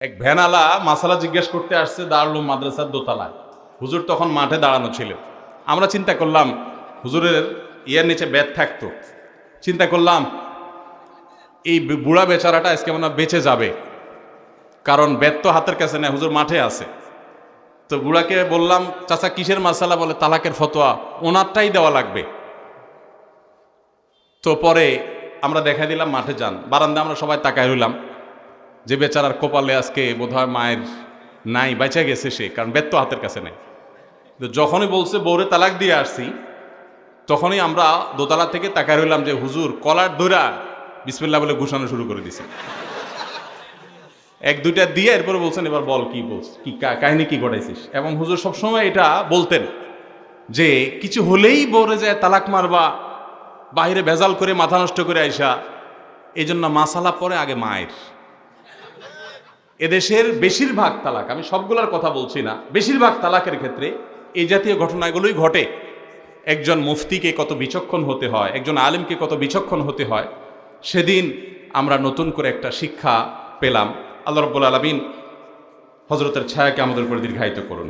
এক ভ্যানালা মাসালা জিজ্ঞেস করতে আসছে দারুল মাদ্রাসার দোতলায়। হুজুর তখন মাঠে দাঁড়ানো ছিল। আমরা চিন্তা করলাম হুজুরের ইয়ার নিচে বেত থাকতো। চিন্তা করলাম এই বুড়া বেচারাটা আজকে মনে হয় বেঁচে যাবে, কারণ বেত তো হাতের কাছে নেই, হুজুর মাঠে আছে। তো বুড়াকে বললাম, চাচা কিসের মাসালা? বলে তালাকের ফতোয়া, ওনারটাই দেওয়া লাগবে। তো পরে আমরা দেখা দিলাম মাঠে যান, বারান্দা আমরা সবাই তাকায় রইলাম যে বেচারার কপালে আজকে বোধহয় মায়ের নাই, বেঁচে গেছে সে, কারণ বেত তো হাতের কাছে নেই। তো যখনই বলছে বউরে তালাক দিয়ে আসছি, তখনই আমরা দোতলা থেকে তাকায় রইলাম যে হুজুর কলার ধরা বিসমিল্লাহ বলে ঘুষানো শুরু করে দিছে। এক দুইটা দিয়ে এরপরে বলছেন এবার বল কি বলছিস, কি কাহিনী কি ঘটাইছিস। এবং হুজুর সবসময় এটা বলতেন যে কিছু হলেই বউরে যায় তালাক মারবা, বাইরে ভেজাল করে মাথা নষ্ট করে আইসা, এই জন্য মাসালা পরে আগে মায়ের। এদেশের বেশিরভাগ তালাক, আমি সবগুলোর কথা বলছি না, বেশিরভাগ তালাকের ক্ষেত্রে এই জাতীয় ঘটনাগুলোই ঘটে। একজন মুফতিকে কত বিচক্ষণ হতে হয়, একজন আলেমকে কত বিচক্ষণ হতে হয়, সেদিন আমরা নতুন করে একটা শিক্ষা পেলাম। আল্লাহ রাব্বুল আলামিন হযরতের ছায়াকে আমাদের উপর দীর্ঘায়িত করুন।